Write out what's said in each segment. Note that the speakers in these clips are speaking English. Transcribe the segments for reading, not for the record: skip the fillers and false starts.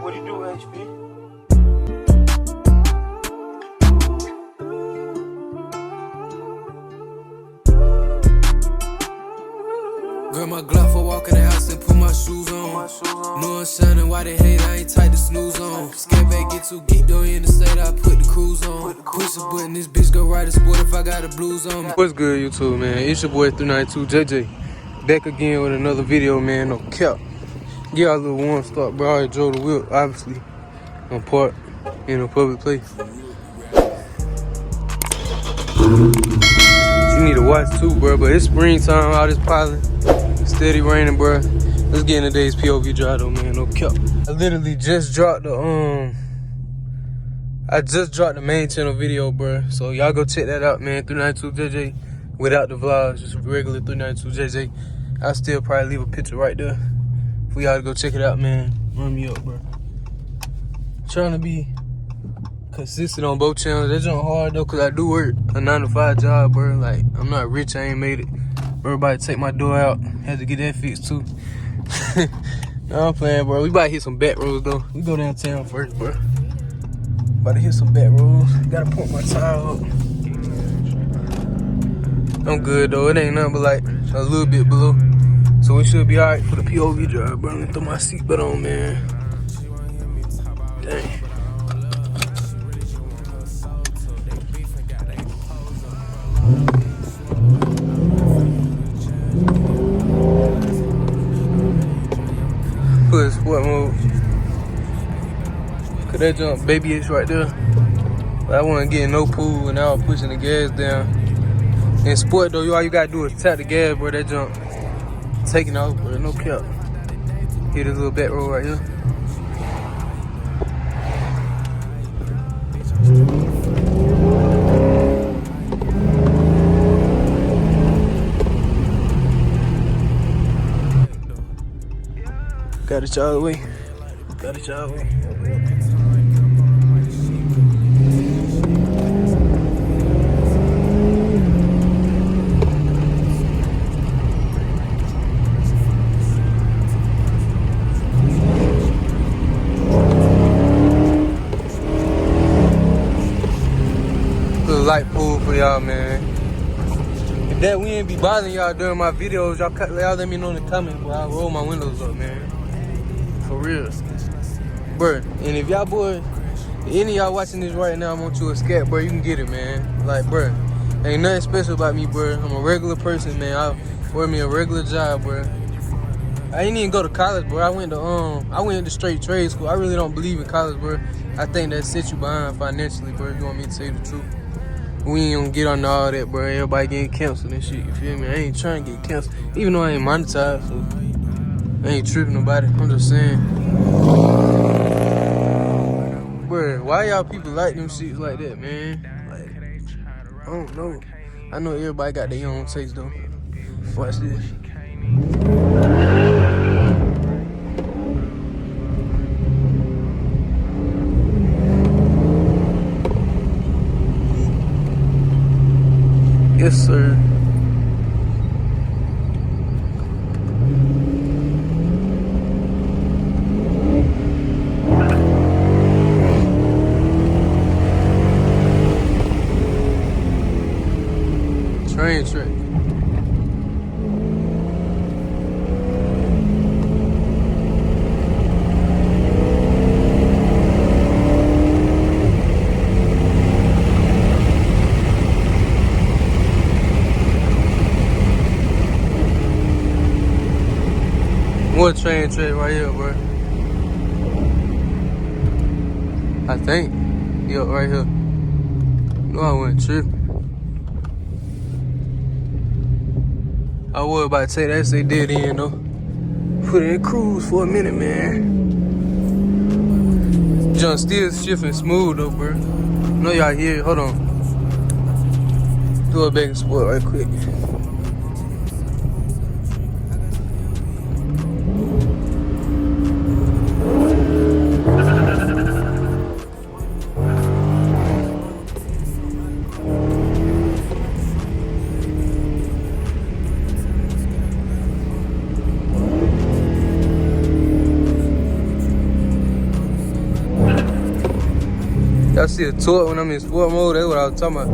What you do, HP? Grab my Glock for walking the house and put my shoes on. Know I'm shining, why they hate, I ain't tight the snooze on. ScatPack get too geek, though in the state, I put the cruise on. Push a button, this bitch go ride a sport if I got the blues on me. What's good, YouTube, man? It's your boy 392 JJ. Back again with another video, man. No cap. Get our little warm start, bro. I already drove the whip, obviously. On park in a public place. You need to watch too, bro. But it's springtime, all this piling. Steady raining, bro. Let's get in today's POV drive though, man. No cap. I literally just dropped the main channel video, bro. So y'all go check that out, man. 392 JJ without the vlogs, just regular 392 JJ. I'll still probably leave a picture right there for y'all to go check it out, man. Run me up, bro. Trying to be consistent on both channels. That's not hard though, cause I do work a 9-to-5 job, bro. Like, I'm not rich, I ain't made it. Everybody take my door out. Had to get that fixed too. Nah, I'm playing, bro. We about to hit some back roads though. We go downtown first, bro. About to hit some back roads. Gotta pump my tire up. I'm good though. It ain't nothing but like a little bit below. So we should be alright for the POV drive, bro. Let me throw my seatbelt on, man. Dang. Put sport mode. Cause that jump baby-ish right there. But I wasn't getting no pull and I was pushing the gas down. In sport though, all you gotta do is tap the gas, bro. That jump taking off, bro. No cap. Hit this little back road right here. Got it y'all way. Got it y'all way. Little light pool for y'all, man. If that wind be bothering y'all during my videos, y'all let me know in the comments, but I'll roll my windows up, man. For real. Bro, and if y'all boys, any of y'all watching this right now, I want you a scat, bro, you can get it, man. Like, bro, ain't nothing special about me, bro. I'm a regular person, man. I work me a regular job, bro. I didn't even go to college, bro. I went to straight trade school. I really don't believe in college, bro. I think that sets you behind financially, bro. If you want me to tell you the truth. We ain't gonna get on all that, bro. Everybody getting canceled and shit, you feel me? I ain't trying to get canceled, even though I ain't monetized, so I ain't tripping nobody. I'm just saying. Bro, why y'all people like them shits like that, man? Like, I don't know. I know everybody got their own taste, though. Watch this. Yes, sir. Train track. More train track right here, bro. I think. Yo, right here. No, I wasn't tripping. I was about to say that they did in though. Put it in cruise for a minute, man. Jump still shifting smooth though, bro. Know y'all here. Hold on. Do a back and sport right quick. Y'all see a torque when I'm in sport mode? That's what I was talking about.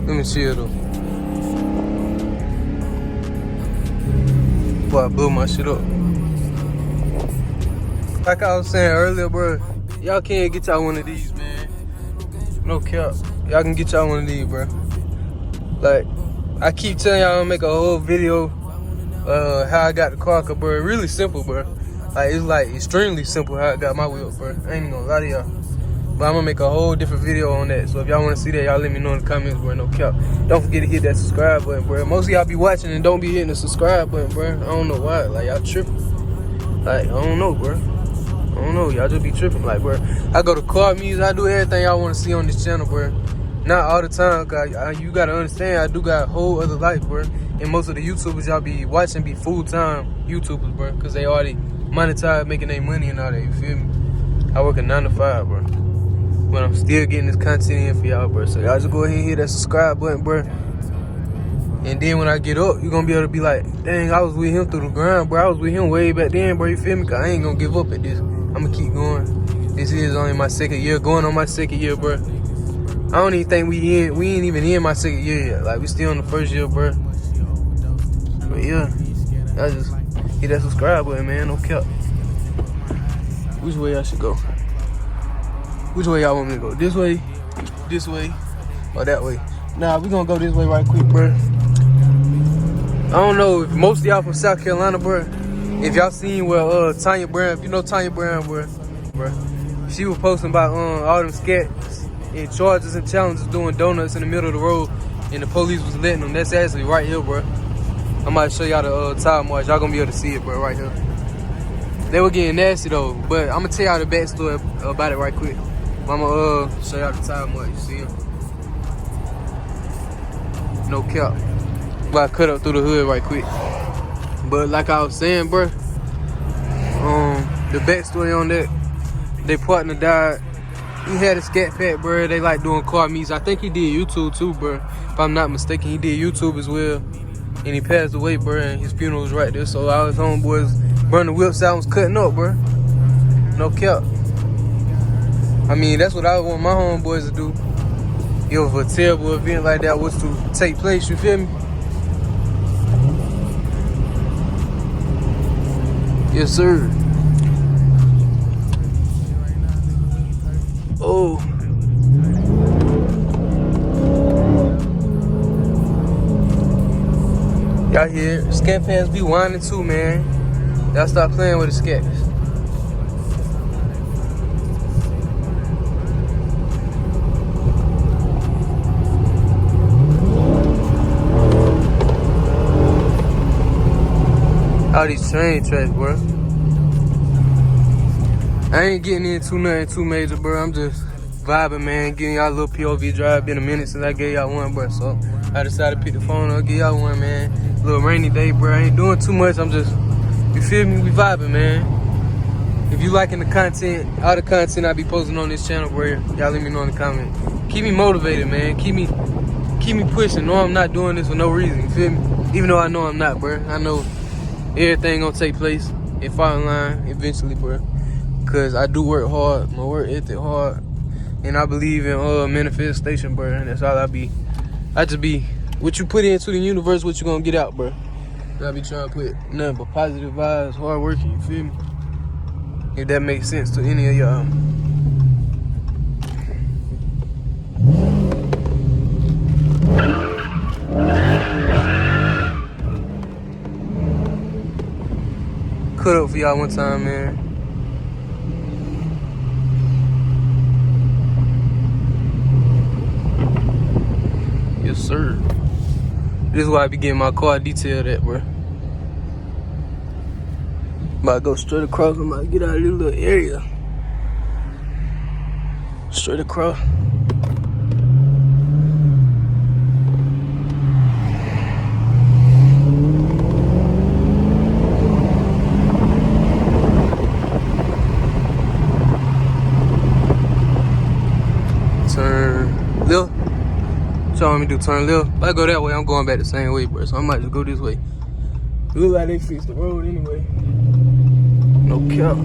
Let me chill though. Boy, I blew my shit up. Like I was saying earlier, bro, y'all can't get y'all one of these, man. No cap. Y'all can get y'all one of these, bro. Like, I keep telling y'all I'm gonna make a whole video how I got the car, cause, bro, really simple, bro. Like, it's like extremely simple how I got my wheel, bro. I ain't even gonna lie to y'all. But I'm gonna make a whole different video on that. So if y'all wanna see that, y'all let me know in the comments, bro. No cap. Don't forget to hit that subscribe button, bro. Most of y'all be watching and don't be hitting the subscribe button, bro. I don't know why. Like, y'all tripping. Like, I don't know, bro. I don't know. Y'all just be tripping. Like, bro, I go to car music. I do everything y'all wanna see on this channel, bro. Not all the time, cause you gotta understand, I do got a whole other life, bro. And most of the YouTubers y'all be watching be full-time YouTubers, bro. Cause they already monetize, making their money and all that, you feel me? I work a 9 to 5, bro. But I'm still getting this content in for y'all, bro. So y'all just go ahead and hit that subscribe button, bro. And then when I get up, you're gonna be able to be like, dang, I was with him through the grind, bro. I was with him way back then, bro. You feel me? Cause I ain't gonna give up at this. I'm gonna keep going. This is only my 2nd year, going on my 2nd year, bro. I don't even think we ain't even in my 2nd year yet. Like, we still in the 1st year, bro. But yeah, I just hit that subscribe button, man. No cap. Which way I should go? Which way y'all want me to go? This way, or that way? Nah, we gonna go this way right quick, bro. I don't know if most of y'all from South Carolina, bro. If y'all seen where Tanya Brown, if you know Tanya Brown, bro, she was posting about all them scats and charges and challenges doing donuts in the middle of the road, and the police was letting them. That's actually right here, bro. I'm about to show y'all the tire marks. Y'all gonna be able to see it, bro, right here. They were getting nasty though, but I'm gonna tell y'all the backstory about it right quick. I'm gonna show y'all the tire marks. You see them? No cap. But I cut up through the hood right quick. But like I was saying, bro, the backstory on that, their partner died. He had a ScatPack, bro. They like doing car meets. I think he did YouTube too, bro. If I'm not mistaken, he did YouTube as well. And he passed away, bro, and his funeral was right there. So all his homeboys burning the whips out and was cutting up, bro. No cap. I mean, that's what I want my homeboys to do. If a terrible event like that was to take place, you feel me? Yes, sir. Oh. Y'all here, ScatPacks be whining too, man. Y'all stop playing with the scats. All these train tracks, bro. I ain't getting into nothing too major, bro. I'm just vibing, man. Getting y'all a little POV drive. Been a minute since I gave y'all one, bro. So I decided to pick the phone up, give y'all one, man. Little rainy day, bro. I ain't doing too much. I'm just, you feel me? We vibing, man. If you liking the content, all the content I be posting on this channel, bro, y'all let me know in the comments. Keep me motivated, man. Keep me pushing. No, I'm not doing this for no reason. You feel me? Even though I know I'm not, bro. I know everything gonna take place and fall in line eventually, bro. Cause I do work hard, my work ethic hard, and I believe in manifestation, bro. And that's all I just be what you put into the universe, what you gonna get out, bro. I be trying to put nothing but positive vibes, hard working. You feel me? If that makes sense to any of y'all. Cut up for y'all one time, man. Yes, sir. This is why I be getting my car detailed at, bro. About to go straight across. I'm about to get out of this little area. Straight across. Turn left. Y'all want me to do turn left? If I go that way, I'm going back the same way, bro. So I might just go this way. It look like they fixed the road anyway. No cap.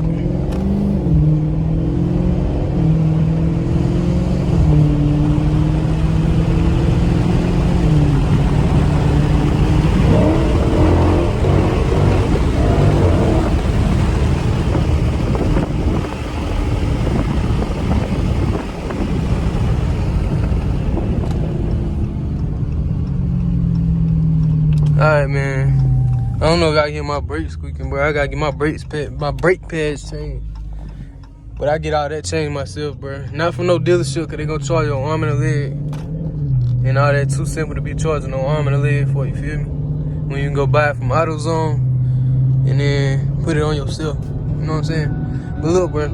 Alright, man. I don't know if y'all hear my brakes squeaking, bro. I gotta get my brake pads changed. But I get all that changed myself, bro. Not from no dealership, cause they gonna charge your arm and a leg. And all that too simple to be charging no arm and a leg for, you feel me? When you can go buy it from AutoZone and then put it on yourself. You know what I'm saying? But look, bro.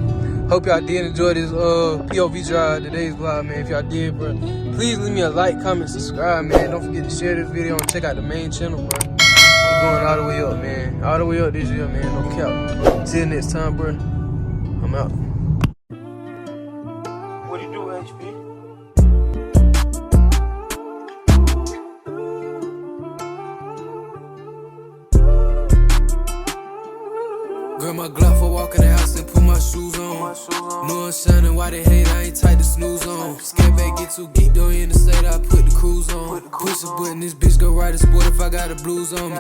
Hope y'all did enjoy this POV drive, today's vlog, man. If y'all did, bro, please leave me a like, comment, subscribe, man. Don't forget to share this video and check out the main channel, bro. We're going all the way up, man. All the way up this year, man. No cap. Till next time, bro. I'm out. What do you do, HP? Grab my Glock for walk in the house and put my shoes on. No I'm shining, why they hate, I ain't tight to snooze on. ScatPack get too geek, though in the state, I put the cruise on. Push a button, this bitch go ride a sport if I got the blues on me.